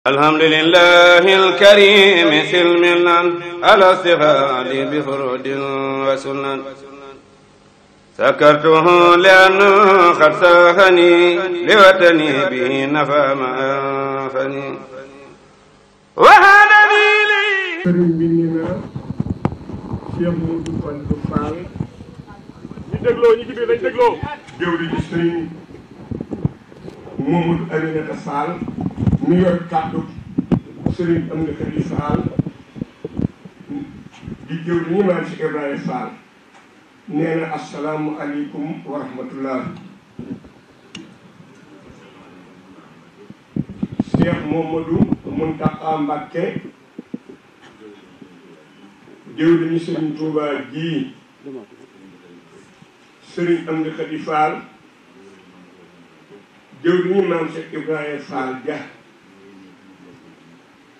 الحمد لله الكريم سلمنا على استفاد بفرود وسنن سكرته لأنه قد ساخني لوطني به نفى ما أنفني وهذا لي sëriñ bi nee na Cheikh Modou Fallou Fall ñu dégloo ñu ci biir dañ dégloo jëwriñu sëriñ Mamadou Aminata Fall mi yor kàddu sëriñ Amdi Khady Fall di jëwriñu maam si Ibrahima Fall nee na asalaamu aleykum wa rahmatullah. Cheikh Mamadou Mountakha Mbacké jëwriñu sëriñ Touba ji sëriñ Amdi Khady Fall jëwriñu maam Cheikh Ibrahima Fall ja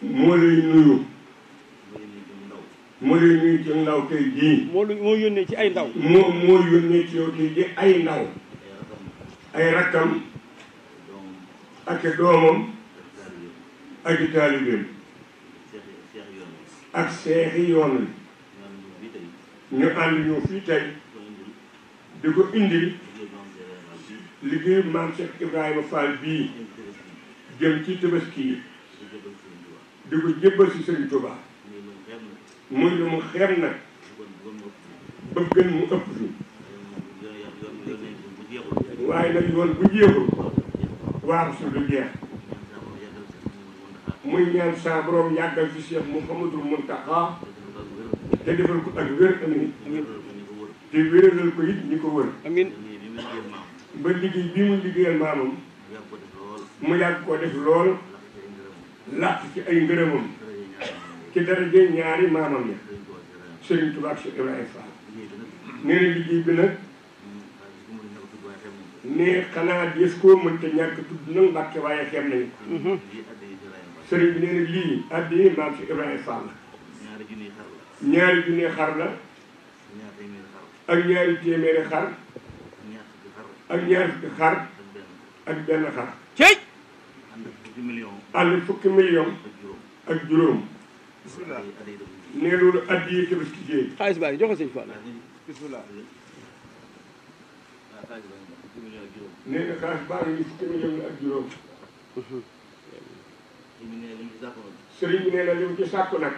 moo lay nuyu ci ndaw tey jii moo yónnee ci ay ndaw moo yónnee ci yow tey ji ay ndaw ay rakkam ak doomam ak taalibeem ak seexi yoon wi ñu ànd ñëw fii tey di ko indil liggéeyu maam Cheikh Ibrahima Fall bii jëm ci tabaski yi di ko jébbal si Sëriñ Tuubaa muy lu mu xeeb nag bëggan mu ëpp fi waaye nag yoon bu jeexul waaw su du jeex muy ñaan saa borom yàggal fi Cheikh Mouhamadou Mountakha te defal ko ak wér amin te wéralal ko it ñi ko wër amin ba liggéey bii mu liggéeyal maamam mu yàgg ko def lool làq ci ay ngërëmam ci daraje ñaari maamam ya Serigne Touba ak Cheikh Ibrahima Fall nee na liggéey bi nag ne xanaa des koo mënta ñàkk tudd nag Mbàkke waaye xem nañu sëriñ bi nee na lii addi maam Cheikh Ibrahima Fall ñaari junni xar la ak ñaari téeméeri xar ak ñaari fukki xar ak benn xar cey ànd fukki million ak juróom ne loolu addi yi tabaski jéey xaalis baa ngi joxe sëñ Fall bismillah nee na xaalis baa ngi fukki million ak juróom sëriñ bi nee na li mu ci sàkku nag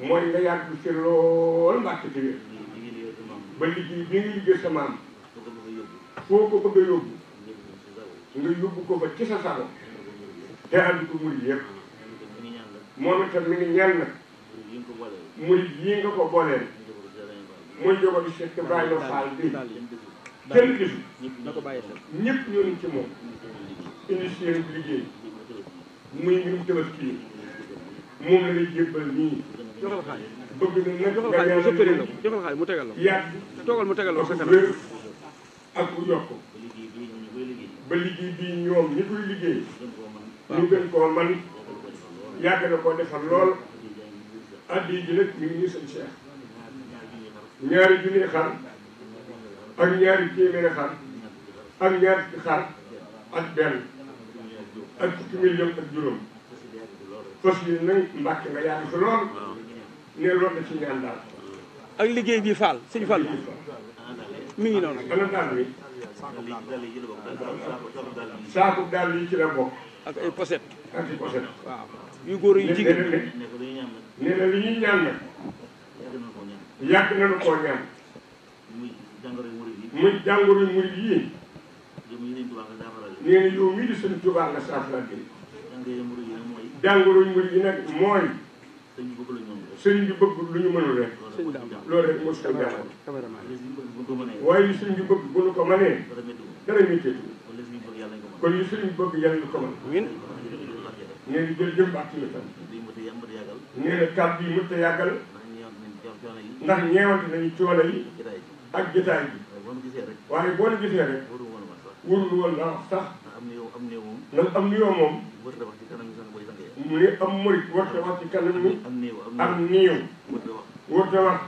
mooy nga yàgg fi lool mbàkk ci wér ba liggéey bi nga liggéey sa maam foo ko bëgg a yóbbu nga yóbbu ko ba ci sa sago te ànd ko murid yëpp moom itam mi ngi ñaan nag murid yii nga ko booleel muy jóge di Cheikh Ibrahima Fall bi kenn gisu na ko bàyyi xel ñëpp ñoo ni ci moom indi seen liggéey muy mbirum tabaski yi moom la lay jébbal nii joxal xaalis bëgg na nag joxal nga xaalis ñaanal sëppale la ko joxal xaalis mu tegal la ko yàgg toogal mu tegal la ko sa ak kanam wér ak ku yokk ba liggéey bii ñoom ñi koy liggéey ñu gën koo man yàgg na koo defar lool addi ji nag mi ngi nii sëñ Cheikh ñaari junni xar ak ñaari téeméeri xar ak ñaari fukki xar ak benn ak fukki million ak juróom fas yi nag Mbàkke nga yàgg fi lool ne loolu da ci ñaan daal ak liggéey bi Fall sëñ Fall mi ngi noonu ana daal bi saaku daal yi ci la bokk ak ay poset ak ci poset waaw yu góor yu jigéen nee na li ñuy ñaan nag yàgg nañu koo ñaan muy jàngoro yu murid yii nee na yow mii di sëñ Tuubaa nga saafara bi jàngoro yu murid yi nag mooy sëriñ bi bëgg lu ñu mënul rek loolu rek moo si ko jàngoro waaye li sëriñ bi bëgg bu nu ko mënee dara métteetu kon li sëriñ bi bëgg yàlla ñu ko mën nee na jërëjëf bàkk la tam nee na kàddu yi mënut a yàggal ndax ñeewante nañu coono yi ak jotaay bi waaye boo la gisee rek wóorul woon la wax sax ndax am nuyoo moom mu ne am murit warta wax ci kanam mi am néew warta wax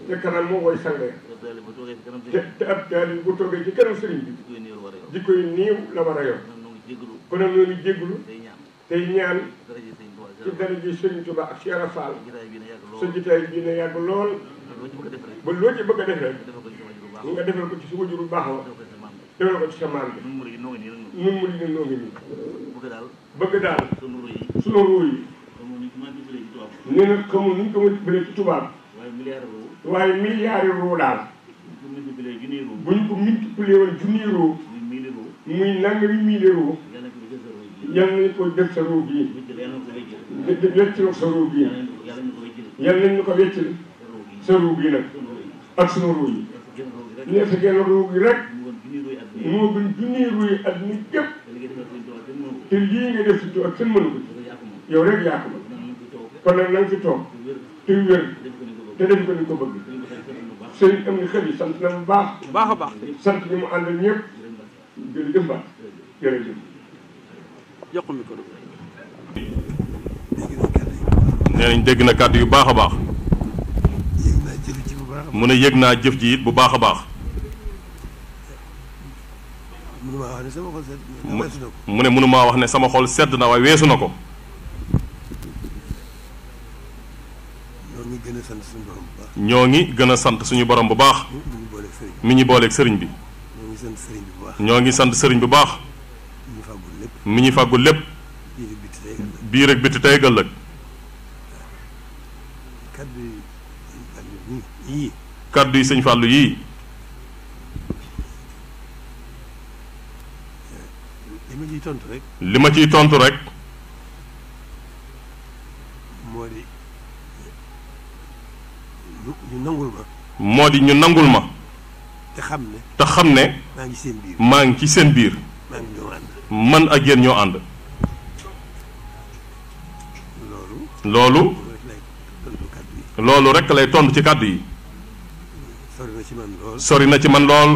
te kanam moo koy sangee te ab taali bu toogee ci kanam sëriñ bi jikko yi néew la war a yor kon nag ñoo ngi jéggulu tey ñaan ci daraja Sëriñ Tuubaa ak Cheikh Fall sa jotaay bii na yàgg lool ba loo ci bëgg a def rek nga defal ko ci sa wajur bu baax wa defal ko ci sa maam bi nun mu di noo ngi nii bëgg daal sunu ruu yi nee na xamul nuñ ko multiplier ci tubaab waaye milliards ruu daal buñ ko multiplier woon junniy ruu muy nangami mille ruu yal nañ ko def sa ruu bii weccil sa ruu bii yal nañ ñu ko weccil sa ruu bii nag ak sunu ruu yi nee sa genn ruu gi rek moo gën junniy ruu yi at mi jëpp te lii nga def si tu ak seen mënu ko yow rek yaa ko kon nag na nga fi toog te wér te def ko ni ko bëgg sëriñ am ni xel yi sant na bu baax baax a baax sant ñi mu àndal ñëpp jërëjëf ba jërëjëf jox ko micro nee nañ dégg na kàddu yu baax a baax mu ne yëg naa jëf ji it bu baax a baax mu ne mënumaa wax ne sama xol sedd na waaye weesu na ko ñoo ngi gën a sant suñu borom bu baax mi ñu booleeg sëriñ bi ñoo ngi sant sëriñ bu baax mi ñu fàggul lépp biir ak biti tey ëllëg kaddu yi sëñ Fallou yii li ma ciy tontu rek moo di ñu nangul ma te xam ne maa ngi ci seen biir man ak yéen ñoo ànd loolu rekk lay tontu ci kàddu yi sori na ci man lool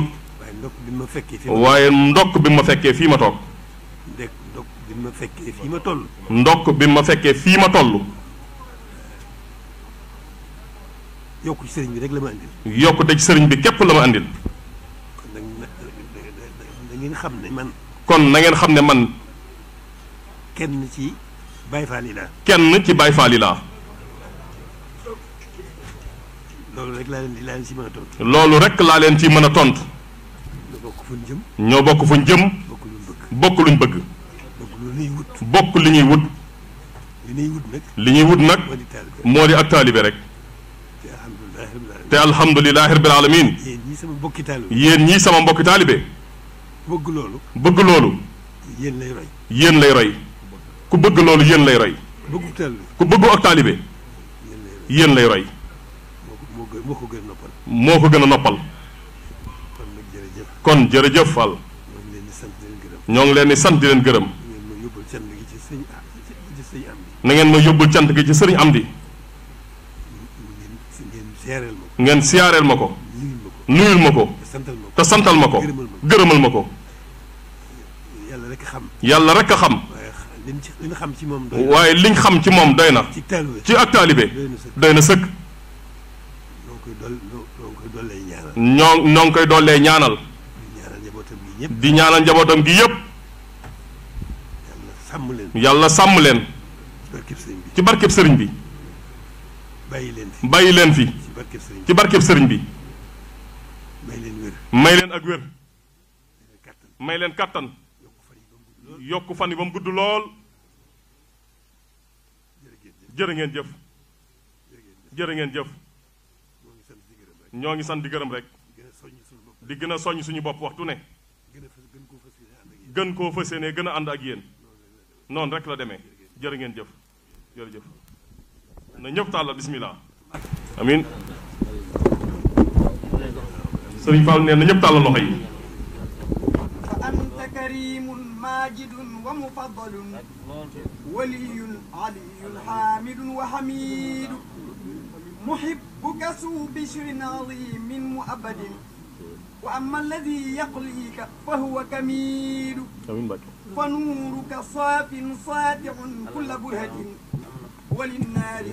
waaye ndokk bi ma fekkee fii ma toog ndokk bi ma fekkee fii ma toll yokku ci sëriñ bi rek la ma andil. yokkute ci sëriñ bi képp la ma andil. kon nag na ngeen xam ne man. kon na ngeen xam ne man. kenn ci Baay Faal yi laa. kenn ci Baay Faal yi laa. loolu rek laa leen ci mën a tontu. loolu rek laa leen ci mën a tontu. ñoo bokk fuñ jëm. ñoo bokk fuñ jëm. bokk luñ bëgg. bokk li ñuy wut. li ñuy wut nag. moo di ak taalibe rek. te alhamdulilahi rabbil alamin yéen ñii sama mbokki taalibe yéen ñii sama mbokki taalibe bëgg loolu yéen lay roy ku bëgg loolu yéen lay roy ku bëggu ak taalibe yéen lay roy moo ko gën a noppal kon jërëjëf Fall ñoo ngi leen di sant di leen gërëm na ngeen ma yóbbul cant gi ci sëriñ Amdi ngeen siyaareel ma ko nuyul ma ko te santal ma ko gërëmal ma ko yàlla rek a xam waaye liñ xam ci moom doy na ci ak taalibe doy na sëkk ñoo ngi koy dollee ñaanal di ñaanal njabootam gi yépp yàlla sàmm leen ci barkeb sëriñ bi bàyyi leen fi ci barkeb sëriñ bi may leen ak wér may leen kàttan yokk fan yi ba mu gudd lool jërë ngeen jëf jërë ngeen jëf ñoo ngi sant di gërëm rek di gën a soññ suñu bopp waxtu ne gën koo fas yéene gën a ànd ak yéen noonu rek la demee jërë ngeen jëf jërëjëf na ñëpp tàllal bismillah amin sëriñ Fall nee na ñëpp tàllal loxo yi fa anta karimun majidun wa mufaddalun waliyun aliyun hamidun wa hamidu muhibbuka su bishrin azimin muabadin wa amma alladi yaqlika fa huwa kamidu fa nuruka saafin saatiun kulla burhatin وللنار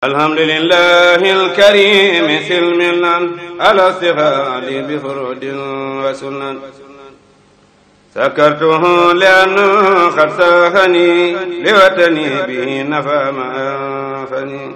الحمد لله الكريم سلمنا على استفاد بفرود وسنن سكرته لأنه قد ساخني لوطني به نفى ما أنفني